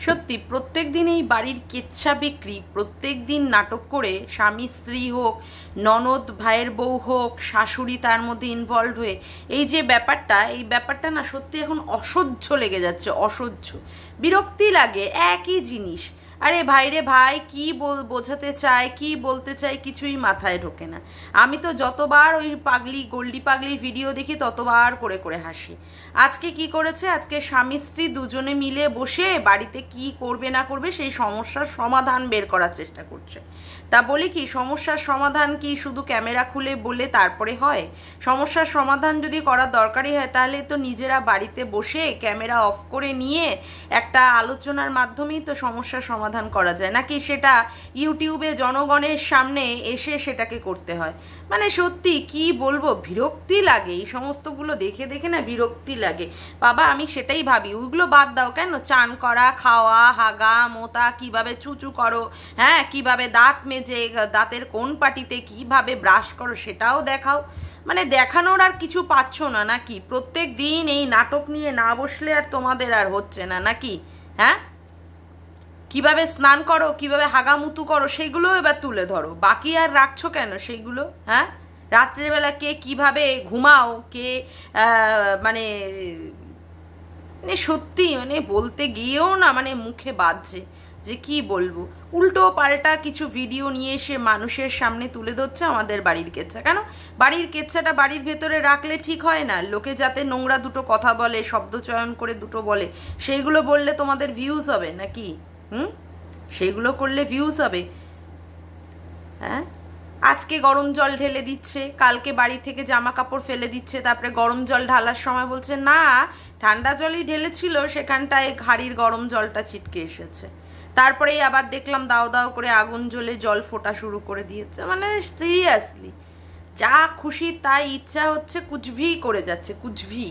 সত্যি প্রত্যেক দিন এই বাড়ির কেচ্ছা বিক্রি, প্রত্যেক দিন নাটক করে স্বামী স্ত্রী হোক, ননদ ভাইয়ের বউ হোক, শাশুড়ি তার মধ্যে ইনভলভ হয়ে এই যে ব্যাপারটা, এই ব্যাপারটা না সত্যি এখন অসহ্য লেগে যাচ্ছে, অসহ্য বিরক্তি লাগে। একই জিনিস, আরে ভাই রে ভাই, কি বোঝাতে চায়, কি বলতে চায়, কিছুই মাথায় ঢোকে না। আমি তো যতবার ওই পাগলি গোল্ডি পাগলির ভিডিও দেখি ততবার করে করে হাসি। আজকে কি করেছে, আজকে স্বামী স্ত্রী দুজনে মিলে বসে বাড়িতে কি করবে না করবে সেই সমস্যার সমাধান বের করার চেষ্টা করছে। তা বলি কি, সমস্যার সমাধান কি শুধু ক্যামেরা খুলে বলে তারপরে হয়? সমস্যার সমাধান যদি করার দরকারই হয় তাহলে তো নিজেরা বাড়িতে বসে ক্যামেরা অফ করে নিয়ে একটা আলোচনার মাধ্যমেই তো সমস্যার সমাধান করা যায়, নাকি সেটা ইউটিউবে জনগণের সামনে এসে সেটাকে করতে হয়? মানে সত্যি কি বলবো, বিরক্তি লাগে এই সমস্তগুলো দেখে দেখে না, বিরক্তি লাগে বাবা। আমি সেটাই ভাবি, ওইগুলো বাদ দাও, কেন চান করা, খাওয়া, হাগা মোতা, কিভাবে চুচু করো, হ্যাঁ কিভাবে দাঁত মেজে, দাঁতের কোন পাটিতে কিভাবে ব্রাশ করো সেটাও দেখাও। মানে দেখানোর আর কিছু পাচ্ছ না নাকি? প্রত্যেক দিন এই নাটক নিয়ে না বসলে আর তোমাদের আর হচ্ছে না নাকি? হ্যাঁ, কিভাবে স্নান করো, কিভাবে হাগামুতু করো সেগুলো এবার তুলে ধরো, বাকি আর রাখছো কেন সেইগুলো? হ্যাঁ, রাত্রেবেলা কে কিভাবে ঘুমাও, কে মানে মানে সত্যি মানে বলতে গিয়েও না মানে মুখে বাজছে যে কি বলবো। উল্টো পাল্টা কিছু ভিডিও নিয়ে এসে মানুষের সামনে তুলে ধরছে আমাদের বাড়ির কেচ্ছা। কেন বাড়ির কেচ্ছাটা বাড়ির ভেতরে রাখলে ঠিক হয় না? লোকে যাতে নোংরা দুটো কথা বলে, শব্দ চয়ন করে দুটো বলে, সেইগুলো বললে তোমাদের ভিউজ হবে নাকি? সেইগুলো করলে ভিউজ হবে? হ্যাঁ, আজকে গরম জল ঢেলে দিচ্ছে, কালকে বাড়ি থেকে জামা কাপড় ফেলে দিচ্ছে, তারপরে গরম জল ঢালার সময় বলছে না ঠান্ডা জলই ঢেলেছিল, সেখানটায় ঘাড়ির গরম জলটা ছিটকে এসেছে। তারপরেই আবার দেখলাম দাও দাও করে আগুন জ্বলে জল ফোটা শুরু করে দিয়েছে। মানে সিরিয়াসলি যা খুশি তাই ইচ্ছা হচ্ছে কুচভি করে যাচ্ছে, কুচভি।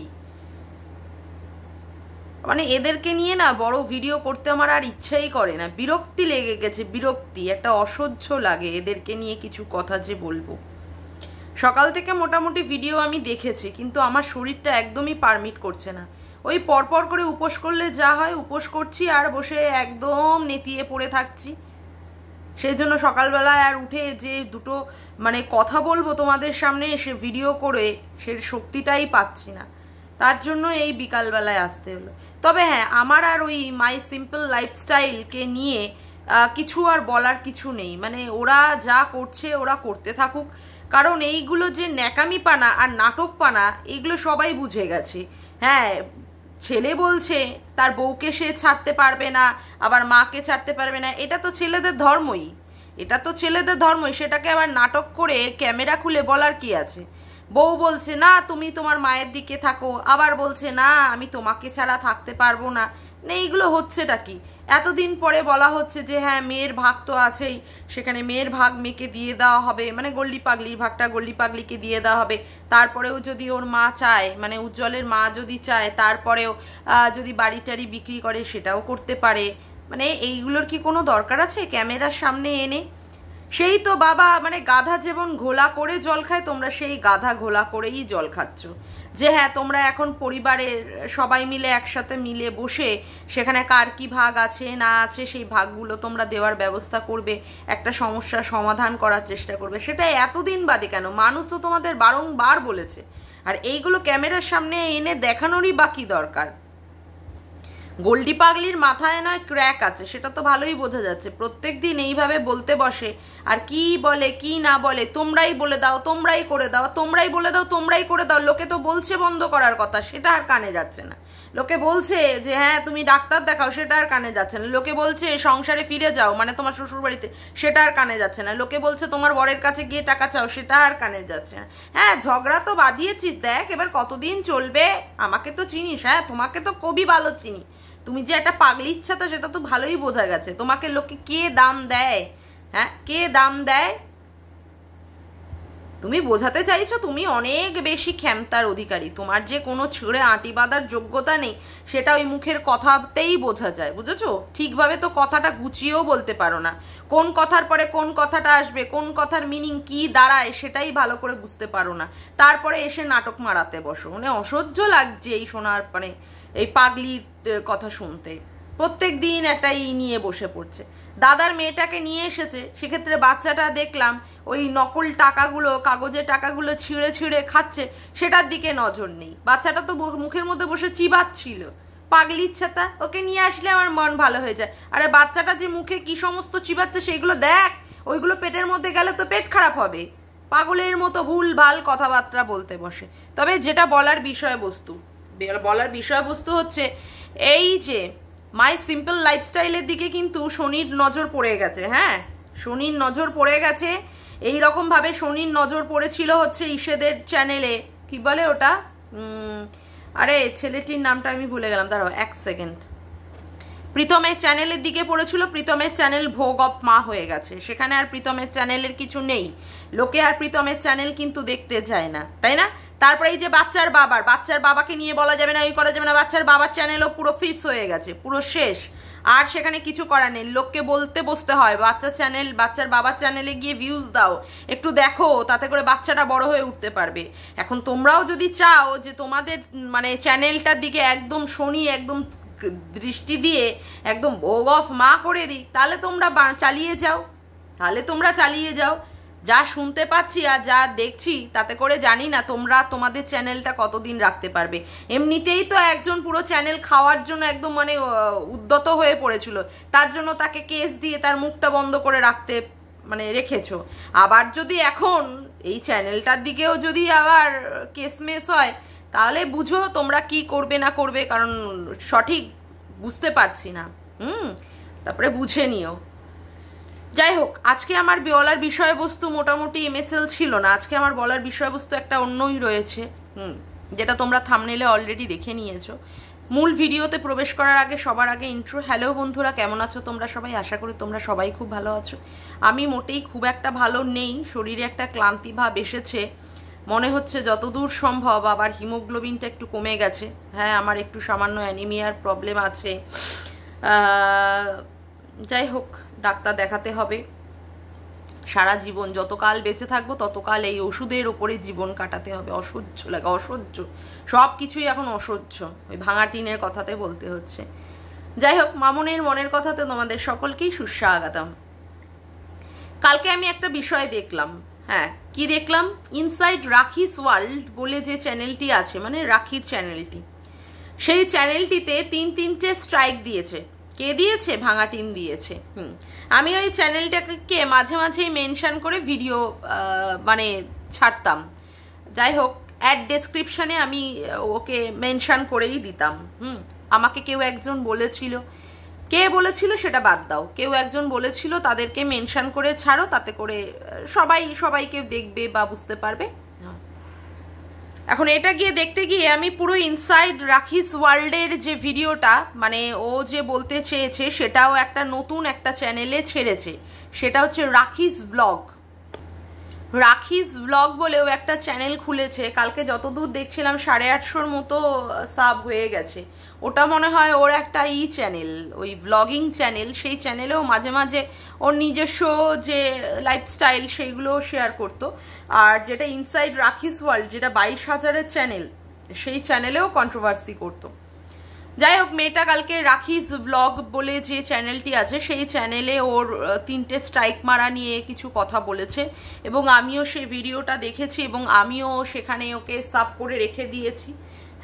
মানে এদেরকে নিয়ে না বড় ভিডিও করতে আমার আর ইচ্ছাই করে না, বিরক্তি লেগে গেছে, বিরক্তি, একটা অসহ্য লাগে এদেরকে নিয়ে কিছু কথা যে বলবো। সকাল থেকে মোটামুটি ভিডিও আমি দেখেছি, কিন্তু আমার শরীরটা একদমই পারমিট করছে না। ওই পরপর করে উপোস করলে যা হয় উপোস করছি আর বসে একদম নেতিয়ে পড়ে থাকছি। সেই জন্য সকালবেলায় আর উঠে যে দুটো মানে কথা বলবো তোমাদের সামনে এসে ভিডিও করে সে শক্তিটাই পাচ্ছি না, তার জন্য এই বিকালবেলায় আসতে হলো। তবে হ্যাঁ, আমার আর ওই মাই সিম্পল লাইফস্টাইলকে নিয়ে কিছু আর বলার কিছু নেই। মানে ওরা যা করছে ওরা করতে থাকুক, কারণ এইগুলো যে ন্যাকামি পানা আর নাটক পানা এগুলো সবাই বুঝে গেছে। হ্যাঁ, ছেলে বলছে তার বউকে সে ছাড়তে পারবে না, আবার মাকে ছাড়তে পারবে না, এটা তো ছেলেদের ধর্মই, এটা তো ছেলেদের ধর্মই। সেটাকে আবার নাটক করে ক্যামেরা খুলে বলার কি আছে? বউ বলছে না তুমি তোমার মায়ের দিকে থাকো, আবার বলছে না আমি তোমাকে ছাড়া থাকতে পারবো না। না এইগুলো হচ্ছেটা কি? এতদিন পরে বলা হচ্ছে যে হ্যাঁ মেয়ের ভাগ তো আছেই, সেখানে মেয়ের ভাগ মেয়েকে দিয়ে দেওয়া হবে, মানে গল্লি পাগলির ভাগটা গল্লি পাগলিকে দিয়ে দেওয়া হবে। তারপরেও যদি ওর মা চায়, মানে উজ্জ্বলের মা যদি চায়, তারপরেও যদি বাড়ি টাড়ি বিক্রি করে সেটাও করতে পারে। মানে এইগুলোর কি কোনো দরকার আছে ক্যামেরার সামনে এনে? সেই তো বাবা, মানে গাধা যেমন ঘোলা করে জল খায়, তোমরা সেই গাধা ঘোলা করেই জল খাচ্ছ। যে হ্যাঁ তোমরা এখন পরিবারের সবাই মিলে একসাথে মিলে বসে সেখানে কার কি ভাগ আছে না আছে সেই ভাগগুলো তোমরা দেওয়ার ব্যবস্থা করবে, একটা সমস্যার সমাধান করার চেষ্টা করবে। সেটা এতদিন বাদে কেন? মানুষ তো তোমাদের বারংবার বলেছে। আর এইগুলো ক্যামেরার সামনে এনে দেখানোরই বাকি দরকার। গোল্ডি পাগলির মাথায় নয় ক্র্যাক আছে, সেটা তো ভালোই বোঝা যাচ্ছে। প্রত্যেক দিন এইভাবে বলতে বসে আর কি বলে কি না বলে, তোমরাই বলে দাও, তোমরাই করে দাও, তোমরাই বলে দাও, তোমরাই করে দাও। লোকে তো বলছে বন্ধ করার কথা, সেটা আর কানে যাচ্ছে না। লোকে বলছে যে হ্যাঁ তুমি ডাক্তার দেখাও, সেটা আর কানে যাচ্ছে না। লোকে বলছে সংসারে ফিরে যাও, মানে তোমার শ্বশুর বাড়িতে, সেটা আর কানে যাচ্ছে না। লোকে বলছে তোমার বরের কাছে গিয়ে টাকা চাও, সেটা আর কানে যাচ্ছে না। হ্যাঁ ঝগড়া তো বাঁধিয়েছিস, দেখ এবার কতদিন চলবে। আমাকে তো চিনিস, হ্যাঁ তোমাকে তো খুবই ভালো চিনি। তুমি যে একটা পাগলি ইচ্ছা তো সেটা তো ভালোই বোঝা গেছে। তোমাকে লোকে কে দাম দেয়? হ্যাঁ কে দাম দেয়? তুমি বোঝাতে চাইছো তুমি অনেক বেশি ক্ষমতার অধিকারী, তোমার যে কোনো ছিঁড়ে আঁটি বাঁধার যোগ্যতা নেই সেটা ওই মুখের কথাতেই বোঝা যায়, বুঝেছো? ঠিকভাবে তো কথাটা গুছিয়েও বলতে পারো না, কোন কথার পরে কোন কথাটা আসবে, কোন কথার মিনিং কি দাঁড়ায় সেটাই ভালো করে বুঝতে পারো না। তারপরে এসে নাটক মারাতে বসো। মানে অসহ্য লাগছে এই শোনার, মানে এই পাগলির কথা শুনতে। প্রত্যেক দিন একটা নিয়ে বসে পড়ছে। দাদার মেয়েটাকে নিয়ে এসেছে, সেক্ষেত্রে বাচ্চাটা দেখলাম ওই নকল টাকাগুলো, কাগজের টাকাগুলো ছিঁড়ে ছিঁড়ে খাচ্ছে, সেটার দিকে নজর নেই। বাচ্চাটা তো মুখের মধ্যে বসে চিবাচ্ছিল, পাগলির ছাতা। ওকে নিয়ে আসলে আমার মন ভালো হয়ে যায়। আরে বাচ্চাটা যে মুখে কি সমস্ত চিবাচ্ছে সেইগুলো দেখ, ওইগুলো পেটের মধ্যে গেলে তো পেট খারাপ হবে। পাগলের মতো ভুল ভাল কথাবার্তা বলতে বসে। তবে যেটা বলার বিষয়বস্তু হচ্ছে এই যে মাই সিম্পল লাইফস্টাইলের দিকে কিন্তু শনির নজর পড়ে গেছে। হ্যাঁ, শনির নজর পড়ে গেছে। এইরকম ভাবে শনির নজর পড়েছিল হচ্ছে ইসেদের চ্যানেলে, কি বলে ওটা, আরে ছেলেটির নামটা আমি ভুলে গেলাম, দাঁড়াও এক সেকেন্ড। প্রীতমের চ্যানেলের দিকে পড়েছিল। প্রীতমের চ্যানেল ভোগ অফ মা হয়ে গেছে, সেখানে আর প্রীতমের চ্যানেলের কিছু নেই। লোকে আর প্রীতমের চ্যানেল কিন্তু দেখতে চায় না, তাই না? তারপরে এই যে বাচ্চার বাবাকে নিয়ে বলা যাবে না, ওই করা যাবে না, বাচ্চার বাবার চ্যানেলও পুরো ফিক্স হয়ে গেছে, পুরো শেষ। আর সেখানে কিছু করার নেই, লোককে বলতে বসতে হয় বাচ্চার বাবার চ্যানেলে গিয়ে ভিউজ দাও, একটু দেখো, তাতে করে বাচ্চাটা বড় হয়ে উঠতে পারবে। এখন তোমরাও যদি চাও যে তোমাদের মানে চ্যানেলটার দিকে একদম শনি একদম দৃষ্টি দিয়ে একদম ভোগ অফ মা করে দিই, তাহলে তোমরা চালিয়ে যাও। যা শুনতে পাচ্ছি আর যা দেখছি তাতে করে জানি না তোমরা তোমাদের চ্যানেলটা কতদিন রাখতে পারবে। এমনিতেই তো একজন পুরো চ্যানেল খাওয়ার জন্য একদম মানে উদ্যত হয়ে পড়েছিল, তার জন্য তাকে কেস দিয়ে তার মুখটা বন্ধ করে রাখতে মানে রেখেছো। আবার যদি এখন এই চ্যানেলটার দিকেও যদি আবার কেসমেস হয়, তাহলে বুঝো তোমরা কি করবে না করবে, কারণ সঠিক বুঝতে পারছি না। তারপরে বুঝে নিও। যাই হোক, আজকে আমার বলার বিষয়বস্তু মোটামুটি এমএসএল ছিল না। আজকে আমার বলার বিষয়বস্তু একটা অন্যই রয়েছে, যেটা তোমরা থাম্বনেলে অলরেডি দেখে নিয়েছো। মূল ভিডিওতে প্রবেশ করার আগে সবার আগে ইন্ট্রো। হ্যালো বন্ধুরা, কেমন আছো তোমরা সবাই? আশা করি তোমরা সবাই খুব ভালো আছো। আমি মোটেই খুব একটা ভালো নেই, শরীরে একটা ক্লান্তি ভাব এসেছে, মনে হচ্ছে যতদূর সম্ভব। আবার হিমোগ্লোবিনটা একটু কমে গেছে। হ্যাঁ, আমার একটু সামান্য অ্যানিমিয়ার প্রবলেম আছে। যাই হোক, ডাক্তার দেখাতে হবে। সারা জীবন যতকাল বেঁচে থাকবো ততকাল এই ওষুধের ওপরে জীবন কাটাতে হবে। অসহ্য লাগে, অসহ্য, সব কিছুই এখন অসহ্য। ওই ভাঙা টিনের কথাতে বলতে হচ্ছে। যাই হোক, মামনের মনের কথাতে তোমাদের সকলকেই সুস্বাগতম। কালকে আমি একটা বিষয় দেখলাম। হ্যাঁ, কি দেখলাম? ইনসাইড রাখিস ওয়ার্ল্ড বলে যে চ্যানেলটি আছে, মানে রাখির চ্যানেলটি, সেই চ্যানেলটিতে 3-3টে স্ট্রাইক দিয়েছে। কে দিয়েছে? ভাঙা টিন দিয়েছে। আমি ওই চ্যানেলটাকে মাঝে মাঝেই মেনশন করে ভিডিও মানে ছাড়তাম। যাই হোক, অ্যাড ডেসক্রিপশনে আমি ওকে মেনশন করেই দিতাম। আমাকে কেউ একজন বলেছিল, কে বলেছিল সেটা বাদ দাও, কেউ একজন বলেছিল তাদেরকে মেনশন করে ছাড়ো, তাতে করে সবাইকে দেখবে বা বুঝতে পারবে। এখন এটা গিয়ে দেখতে গিয়ে আমি পুরো ইনসাইড রাখিস ওয়ার্ল্ডের যে ভিডিওটা, মানে ও যে বলতে চেয়েছে, সেটাও একটা নতুন একটা চ্যানেলে ছেড়েছে। সেটা হচ্ছে রাখিস ব্লগ বলেও একটা চ্যানেল খুলেছে। কালকে যতদূর দেখছিলাম 850-র মতো সাব হয়ে গেছে। ওটা মনে হয় ওর একটা চ্যানেল, ওই ব্লগিং চ্যানেল। সেই চ্যানেলেও মাঝে মাঝে ওর নিজস্ব যে লাইফস্টাইল সেইগুলো শেয়ার করতো। আর যেটা ইনসাইড রাখিস ওয়ার্ল্ড, যেটা 22,000-এর চ্যানেল, সেই চ্যানেলেও কন্ট্রোভার্সি করতো। যাই হোক, মেয়েটা কালকে রাখিস ব্লগ বলে যে চ্যানেলটি আছে, সেই চ্যানেলে ওর 3টে স্ট্রাইক মারা নিয়ে কিছু কথা বলেছে, এবং আমিও সেই ভিডিওটা দেখেছি এবং আমিও সেখানে ওকে সাব করে রেখে দিয়েছি।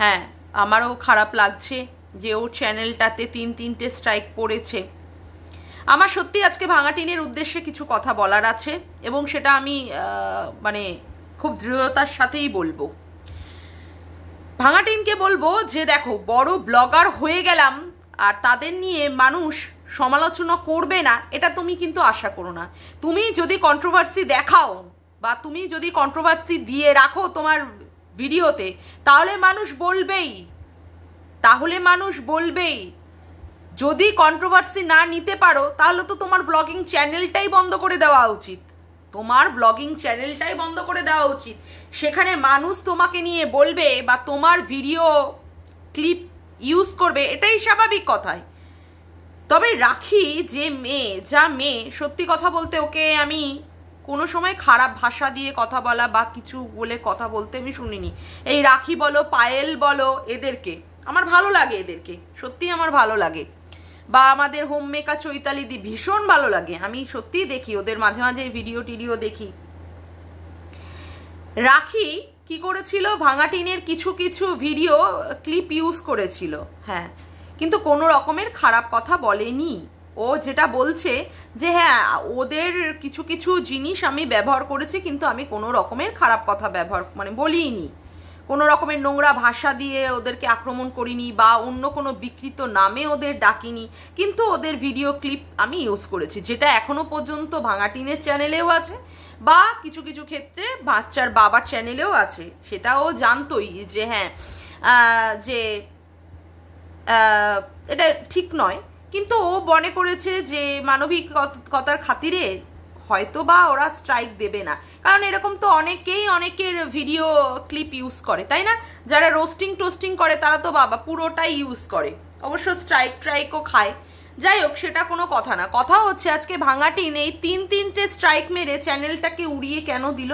হ্যাঁ, আমারও খারাপ লাগছে যে ওর চ্যানেলটাতে 3-3টে স্ট্রাইক পড়েছে। আমার সত্যি আজকে ভাঙা টিনের উদ্দেশ্যে কিছু কথা বলার আছে, এবং সেটা আমি মানে খুব দৃঢ়তার সাথেই বলবো। ভাঙা টিনকে বলবো যে দেখো, বড় ব্লগার হয়ে গেলাম আর তাদের নিয়ে মানুষ সমালোচনা করবে না, এটা তুমি কিন্তু আশা করো না। তুমি যদি কন্ট্রোভার্সি দেখাও বা তুমি যদি কন্ট্রোভার্সি দিয়ে রাখো তোমার ভিডিওতে, তাহলে মানুষ বলবেই। যদি কন্ট্রোভার্সি না নিতে পারো, তাহলে তো তোমার ব্লগিং চ্যানেলটাই বন্ধ করে দেওয়া উচিত। সেখানে মানুষ তোমাকে নিয়ে বলবে বা তোমার ভিডিও ক্লিপ ইউজ করবে, এটাই স্বাভাবিক কথাই। তবে রাখি যে মেয়ে, সত্যি কথা বলতে ওকে আমি কোনো সময় খারাপ ভাষা দিয়ে কথা বলা বা কিছু বলে কথা বলতে আমি শুনিনি। এই রাখি বলো, পায়েল বলো, এদেরকে আমার ভালো লাগে, এদেরকে সত্যি আমার ভালো লাগে। বা আমাদের হোম মেকার চৈতালি দি, ভীষণ ভালো লাগে, আমি সত্যিই দেখি ওদের মাঝে মাঝে ভিডিও টিডিও দেখি। রাখি কি করেছিল, ভাঙা টিনের কিছু কিছু ভিডিও ক্লিপ ইউজ করেছিল, হ্যাঁ, কিন্তু কোনো রকমের খারাপ কথা বলেনি। ও যেটা বলছে যে হ্যাঁ ওদের কিছু কিছু জিনিস আমি ব্যবহার করেছি, কিন্তু আমি কোনো রকমের খারাপ কথা ব্যবহার বলিনি, কোনো রকমের নোংরা ভাষা দিয়ে ওদেরকে আক্রমণ করিনি বা অন্য কোনো বিকৃত নামে ওদের ডাকিনি, কিন্তু ওদের ভিডিও ক্লিপ আমি ইউজ করেছি, যেটা এখনো পর্যন্ত ভাঙা টিনের চ্যানেলেও আছে বা কিছু কিছু ক্ষেত্রে বাচ্চার বাবার চ্যানেলেও আছে। সেটাও জানতোই যে হ্যাঁ যে এটা ঠিক নয়, কিন্তু ও মনে করেছে যে মানবিকতার খাতিরে হয়তো বা ওরা স্ট্রাইক দেবে না, কারণ এরকম তো অনেকের ভিডিও ক্লিপ ইউজ করে, তাই না? যারা রোস্টিং টোস্টিং করে তারা তো বাবা পুরোটাই ইউজ করে, অবশ্য স্ট্রাইকও খায়। যাই হোক, সেটা কোনো কথা না, কথা হচ্ছে আজকে ভাঙা টিন এই তিনটে স্ট্রাইক মেরে চ্যানেলটাকে উড়িয়ে কেন দিল?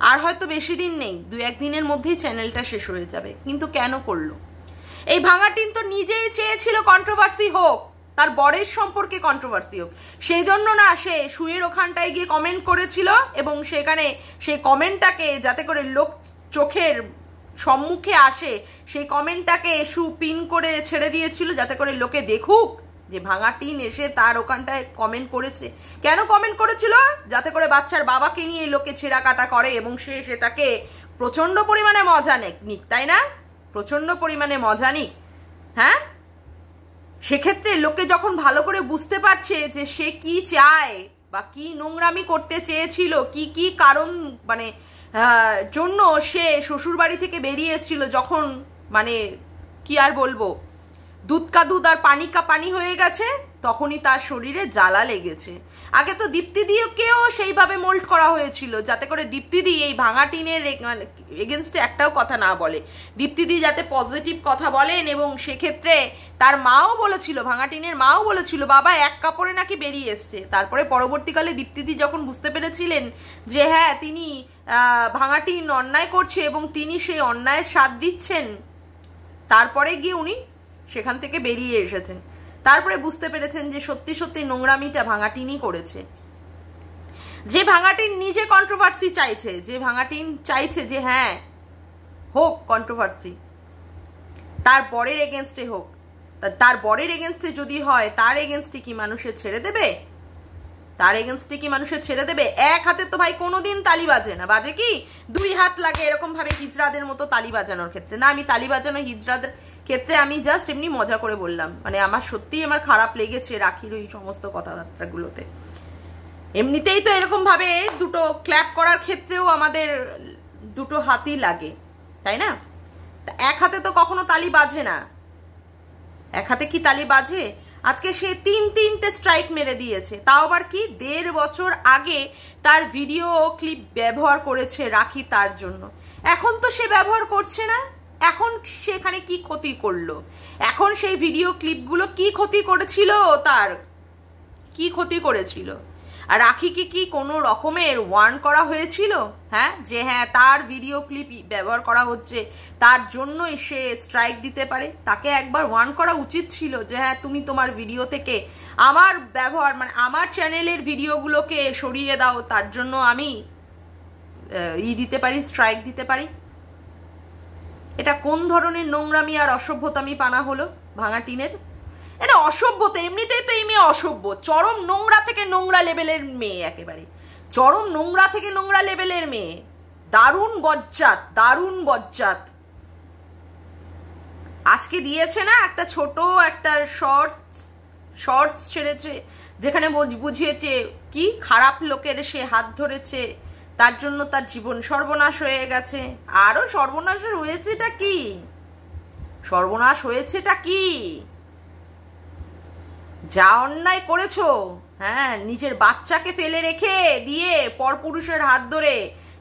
আর হয়তো বেশি দিন নেই, 2-1 দিনের মধ্যেই চ্যানেলটা শেষ হয়ে যাবে, কিন্তু কেন করলো? এই ভাঙা টিন তো নিজেই চেয়েছিল কন্ট্রোভার্সি হোক, তার বরের সম্পর্কে কন্ট্রোভার্সি হোক, সেই জন্য না সে শুয়ের ওখানটায় গিয়ে কমেন্ট করেছিল এবং সেখানে সেই কমেন্টটাকে যাতে করে লোক চোখের সম্মুখে আসে, সেই কমেন্টটাকে পিন করে ছেড়ে দিয়েছিল যাতে করে লোকে দেখুক যে ভাঙা টিন এসে তার ওখানটায় কমেন্ট করেছে। কেন কমেন্ট করেছিল? যাতে করে বাচ্চার বাবাকে নিয়ে লোকে ছেঁড়া কাটা করে এবং সে সেটাকে প্রচন্ড পরিমাণে মজা নিক, তাই না? প্রচন্ড পরিমাণে মজা নিক, হ্যাঁ। সেক্ষেত্রে লোকে যখন ভালো করে বুঝতে পারছে যে সে কি চায় বা কি নোংরামি করতে চেয়েছিল, কি কারণ জন্য সে শ্বশুর বাড়ি থেকে বেরিয়ে এসেছিল, যখন কি আর বলবো, দুধ কা দুধ আর পানি কা পানি হয়ে গেছে, তখনই তার শরীরে জ্বালা লেগেছে। আগে তো দীপ্তি দিকেও সেইভাবে মোল্ড করা হয়েছিল যাতে করে দীপ্তি দি এই ভাঙা টিনের এগেনস্টে একটাও কথা না বলে, দীপ্তি দি যাতে পজিটিভ কথা বলেন। এবং সেক্ষেত্রে তার মাও বলেছিল, ভাঙা টিনের মাও বলেছিল বাবা এক কাপড়ে নাকি বেরিয়ে এসছে। তারপরে পরবর্তীকালে দীপ্তি দি যখন বুঝতে পেরেছিলেন যে হ্যাঁ তিনি ভাঙা টিন অন্যায় করছে এবং তিনি সেই অন্যায়ের সাথ দিচ্ছেন, তারপরে গিয়ে উনি সেখান থেকে বেরিয়ে এসেছেন। তারপরে বুঝতে পেরেছেন যে সত্যি সত্যি নোংরামিটা ভাঙা টিনই করেছে। যে ভাঙা টিন নিজে কন্ট্রোভার্সি চাইছে, যে ভাঙা টিন চাইছে যে হ্যাঁ হোক কন্ট্রোভার্সি, তার বরের এগেনস্টে হোক, তার বরের এগেনস্টে যদি হয় তার এগেনস্টে কি মানুষের ছেড়ে দেবে? তার এগেনস্টে কি মানুষের ছেড়ে দেবে? এক হাতে তো ভাই কোনোদিন তালি বাজে না, বাজে কি 2 হাত লাগে এরকম ভাবে হিজড়াদের মতো তালি বাজানোর ক্ষেত্রে। না, আমি তালি বাজানো হিজড়াদের ক্ষেত্রে আমি জাস্ট এমনি মজা করে বললাম, আমার সত্যিই আমার খারাপ লেগেছে রাখির ওই সমস্ত কথাবার্তাগুলোতে। এমনিতেই তো এরকম ভাবে দুটো ক্ল্যাপ করার ক্ষেত্রেও আমাদের 2 হাতই লাগে, তাই না? এক হাতে তো কখনো তালি বাজে না, এক হাতে কি তালি বাজে? আজকে সে 3টে স্ট্রাইক মেরে দিয়েছে, তাও আবার কি 1.5 বছর আগে তার ভিডিও ক্লিপ ব্যবহার করেছে রাখি তার জন্য। এখন তো সে ব্যবহার করছে না, এখন সেখানে কি ক্ষতি করলো? এখন সেই ভিডিও ক্লিপগুলো কি ক্ষতি করেছিল? তার কি ক্ষতি করেছিল? আর রাখিকে কি কোনো রকমের ওয়ার্ন করা হয়েছিল? হ্যাঁ, যে হ্যাঁ তার ভিডিও ক্লিপ ব্যবহার করা হচ্ছে তার জন্যই সে স্ট্রাইক দিতে পারে? তাকে একবার ওয়ার্ন করা উচিত ছিল যে হ্যাঁ তুমি তোমার ভিডিও থেকে আমার ব্যবহার আমার চ্যানেলের ভিডিওগুলোকে সরিয়ে দাও, তার জন্য আমি দিতে পারি, স্ট্রাইক দিতে পারি। এটা কোন ধরনের নোংরামি আর অসভ্যতামি পানা হলো ভাঙা টিনের? এটা অসভ্যতা, এমনিতেই তো এই মেয়ে অসভ্য, চরম নোংরা থেকে নোংরা লেভেলের মেয়ে, একেবারে চরম নোংরা থেকে নোংরা লেভেলের মেয়ে, দারুণ বজ্জাত, দারুণ বজ্জাত। আজকে দিয়েছে না একটা ছোট একটা শর্টস ছেড়েছে, যেখানে বুঝিয়েছে কি খারাপ লোকের সে হাত ধরেছে, তার জন্য তার জীবন সর্বনাশ হয়ে গেছে। আরো সর্বনাশ হয়েছেটা কি? সর্বনাশ হয়েছেটা কি? যা অন্যায় করেছো, হ্যাঁ, নিজের বাচ্চাকে ফেলে রেখে দিয়ে পরপুরুষের হাত ধরে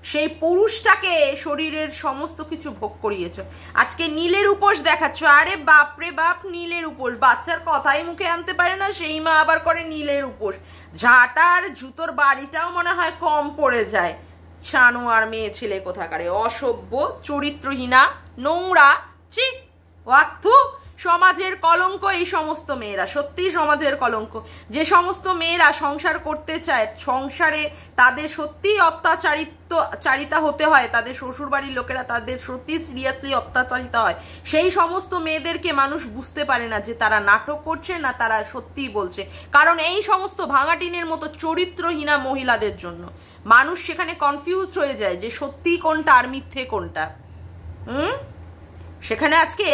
সেই পুরুষটাকে শরীরের সমস্ত কিছু ভোগ করিয়েছ। আজকে নীলের উপোস দেখাচ্ছ, আরে বাপরে বাপ, নীলের উপোস, বাচ্চার কথাই মুখে আনতে পারে না সেই মা আবার করে নীলের উপোস। ঝাঁটার জুতোর বাড়িটাও মনে হয় কম পড়ে যায়। ছানোয়ার মেয়ে ছেলে কোথাকারে, অসভ্য, চরিত্রহীনা, নোংরা, ছি, ওয়াক্থু। সমাজের কলঙ্ক এই সমস্ত মেয়েরা, সত্যিই সমাজের কলঙ্ক। যে সমস্ত মেয়েরা সংসার করতে চায়, সংসারে তাদের সত্যিই অত্যাচারিতা হতে হয়, তাদের শ্বশুরবাড়ির লোকেরা তাদের সত্যি সিরিয়াসলি অত্যাচারিতা হয়, সেই সমস্ত মেয়েদেরকে মানুষ বুঝতে পারে না যে তারা নাটক করছে না তারা সত্যিই বলছে। কারণ এই সমস্ত ভাঙাটিনের মতো চরিত্রহীনা মহিলাদের জন্য মানুষ সেখানে কনফিউজড হয়ে যায় যে সত্যি কোনটা আর মিথ্যে কোনটা। সেখানে আজকে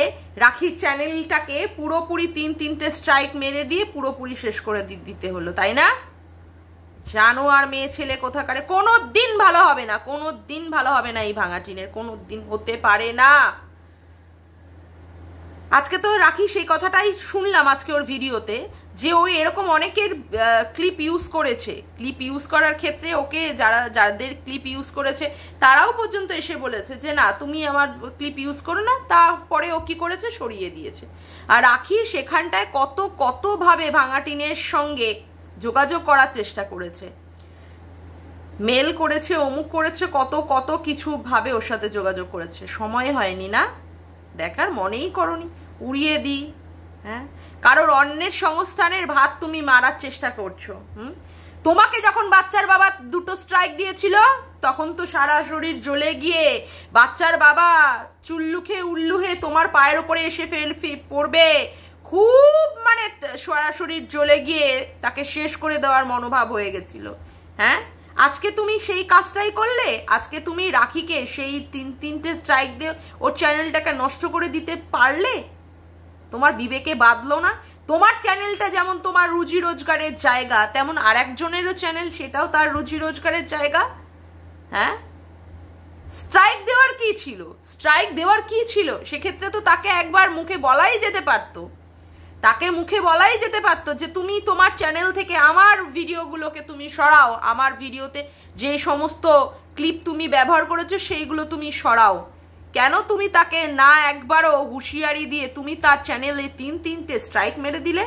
রাখির চ্যানেলটাকে পুরোপুরি তিনটে স্ট্রাইক মেরে দিয়ে পুরোপুরি শেষ করে দিতে হলো, তাই না? জানো আর মেয়ে ছেলে কোথাকারে, কোনো দিন ভালো হবে না, কোনো দিন ভালো হবে না এই ভাঙাটিনের, কোনো দিন হতে পারে না। আজকে তো রাখি সেই কথাটাই শুনলাম আজকে ওর ভিডিওতে, যে ওই এরকম অনেকের ক্লিপ ইউজ করেছে। ক্লিপ ইউজ করার ক্ষেত্রে ওকে যাদের ক্লিপ ইউজ করেছে তারাও পর্যন্ত এসে বলেছে যে না তুমি আমার ক্লিপ ইউজ করো না, তারপরে ও কি করেছে, সরিয়ে দিয়েছে। আর রাখি সেখানটায় কতভাবে ভাঙাটিনের সঙ্গে যোগাযোগ করার চেষ্টা করেছে, মেল করেছে, অমুক করেছে, কত কিছু ভাবে ওর সাথে যোগাযোগ করেছে। সময় হয়নি না দেখার, মনেই করনি, উড়িয়ে দিই। হ্যাঁ, কারোর অন্যের সংস্থানের ভাত তুমি মারার চেষ্টা করছো। তোমাকে যখন বাচ্চার বাবা 2টো স্ট্রাইক দিয়েছিল তখন তো সারা শরীর জ্বলে গিয়ে বাচ্চার বাবা চুল্লুখে উল্লুহে তোমার পায়ের ওপরে এসে পড়বে, খুব মানে সরাসরি জ্বলে গিয়ে তাকে শেষ করে দেওয়ার মনোভাব হয়ে গেছিল। হ্যাঁ, আজকে তুমি সেই কাজটাই করলে। আজকে তুমি রাখিকে সেই তিনটে স্ট্রাইক দিয়ে ওর চ্যানেলটাকে নষ্ট করে দিতে পারলে? তোমার বিবেকে বাঁধলো না? তোমার চ্যানেলটা যেমন তোমার রুজি রোজগারের জায়গা, তেমন আর একজনেরও চ্যানেল, সেটাও তার রুজি রোজগারের জায়গা। হ্যাঁ, স্ট্রাইক দেওয়ার কি ছিল? স্ট্রাইক দেওয়ার কি ছিল? সেক্ষেত্রে তো তাকে একবার মুখে বলাই যেতে পারতো, তাকে মুখে বলাই যেতে পারতো যে তুমি তোমার চ্যানেল থেকে আমার ভিডিওগুলোকে তুমি সরাও, আমার ভিডিওতে যে সমস্ত ক্লিপ তুমি ব্যবহার করেছো সেইগুলো তুমি সরাও। কেন তুমি তাকে না একবারও হুঁশিয়ারি দিয়ে তুমি তার চ্যানেলে তিনটে স্ট্রাইক মেরে দিলে?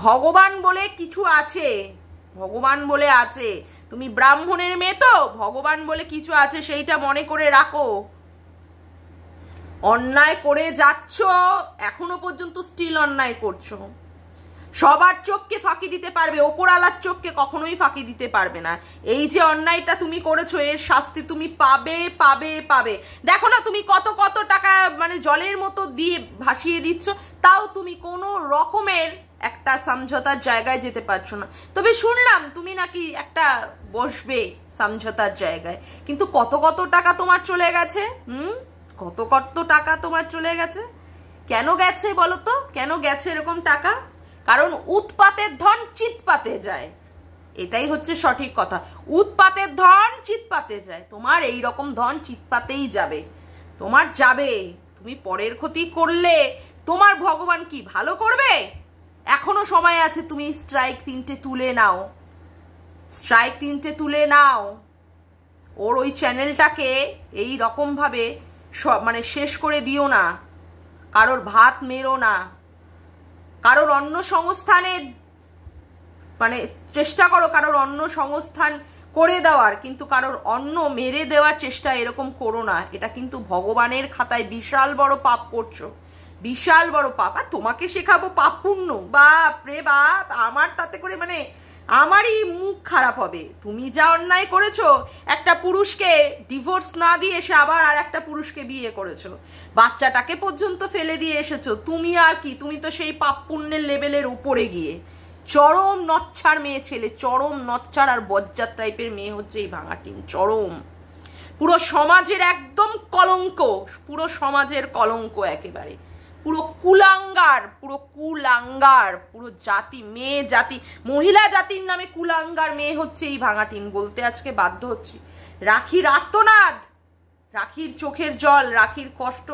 ভগবান বলে কিছু আছে, ভগবান বলে আছে। তুমি ব্রাহ্মণের মেয়ে তো, ভগবান বলে কিছু আছে সেইটা মনে করে রাখো। অন্যায় করে যাচ্ছ, এখনো পর্যন্ত স্টিল অন্যায় করছো। সবার চোখকে ফাঁকি দিতে পারবে, ওপরওয়ালার চোখকে কখনোই ফাঁকি দিতে পারবে না। এই যে অন্যায়টা তুমি করেছো এর শাস্তি তুমি পাবে পাবে পাবে। দেখো না তুমি কত টাকা মানে জলের মতো দিয়ে ভাসিয়ে দিচ্ছ, তাও তুমি কোনো রকমের একটা সমঝোতার জায়গায় যেতে পারছো না। তবে শুনলাম তুমি নাকি একটা বসবে সমঝোতার জায়গায়, কিন্তু কত টাকা তোমার চলে গেছে। কত টাকা তোমার চলে গেছে। কেন গেছে বলো তো? কেন গেছে এরকম টাকা? কারণ উৎপাতের ধন চিৎপাতে যায়, এটাই হচ্ছে সঠিক কথা। উৎপাতের ধন চিৎপাতে যায়, তোমার এই রকম ধন চিৎপাতেই যাবে, তোমার যাবে। তুমি পরের ক্ষতি করলে তোমার ভগবান কি ভালো করবে? এখনো সময় আছে, তুমি স্ট্রাইক 3টে তুলে নাও, স্ট্রাইক 3টে তুলে নাও। ওর ওই চ্যানেলটাকে এই রকম ভাবে মানে শেষ করে দিও না, কারোর ভাত মেরো না, কারোর অন্য সংস্থানের মানে চেষ্টা করো কারোর অন্য সংস্থান করে দেওয়ার, কিন্তু কারোর অন্ন মেরে দেওয়ার চেষ্টা এরকম করো না। এটা কিন্তু ভগবানের খাতায় বিশাল বড় পাপ করছো, বিশাল বড় পাপ। আর তোমাকে শেখাবো পাপ পুণ্য, বাপ রে বাপ, আমার তাতে করে মানে আমারই মুখ খারাপ হবে। তুমি যা অন্যায় করেছো, একটা পুরুষকে ডিভোর্স না দিয়ে এসে আবার আর একটা পুরুষকে বিয়ে করেছো, বাচ্চাটাকে পর্যন্ত ফেলে দিয়ে এসেছো। তুমি আর কি, তুমি তো সেই পাপ পুণ্যের লেভেলের উপরে গিয়ে চরম নচ্ছার মেয়ে ছেলে, চরম নচ্ছার আর বজ্জাত টাইপের মেয়ে হচ্ছে এই ভাঙাটিন। চরম, পুরো সমাজের একদম কলঙ্ক, পুরো সমাজের কলঙ্ক একেবারে, পুরো কুলাঙ্গার, পুরো কুলাঙ্গার, পুরো জাতি, মেয়ে জাতি, মহিলা জাতির নামে কুলাঙ্গার মেয়ে হচ্ছে এই ভাঙাটিন। বলতে আজকে বাধ্য হচ্ছি। রাখির আর্তনাদ, রাখির চোখের জল, রাখির কষ্ট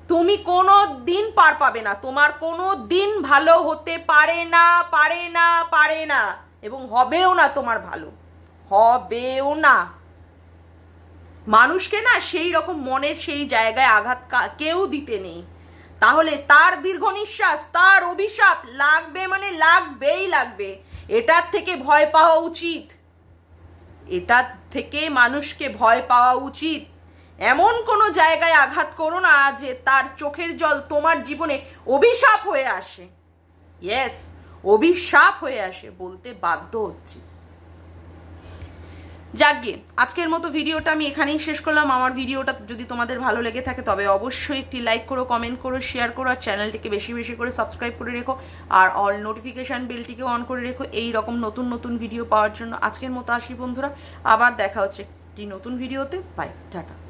তুমি কোনো দিন পার পাবে না। তোমার কোনো দিন ভালো হতে পারে না, পারে না, পারে না, এবং হবেও না। তোমার ভালো হবেও না। মানুষকে না সেই রকম মনের সেই জায়গায় আঘাত কেউ দিতে নেই, তাহলে তার দীর্ঘ নিঃশ্বাস, তার অভিশাপ লাগবে, মানে লাগবেই লাগবে। এটার থেকে ভয় পাওয়া উচিত, এটার থেকে মানুষকে ভয় পাওয়া উচিত। এমন কোনো জায়গায় আঘাত করো না যে তার চোখের জল তোমার জীবনে অভিশাপ হয়ে আসে। ইয়েস, অভিশাপ হয়ে আসে, বলতে বাধ্য হচ্ছি। যাকগে, আজকের মতো ভিডিওটা আমি এখানেই শেষ করলাম। আমার ভিডিওটা যদি তোমাদের ভালো লেগে থাকে তবে অবশ্যই একটি লাইক করো, কমেন্ট করো, শেয়ার করো, আর চ্যানেলটিকে বেশি বেশি করে সাবস্ক্রাইব করে রেখো, আর অল নোটিফিকেশান বেলটিকে অন করে রেখো এই রকম নতুন নতুন ভিডিও পাওয়ার জন্য। আজকের মতো আসি বন্ধুরা, আবার দেখা হচ্ছে একটি নতুন ভিডিওতে। Bye, tata.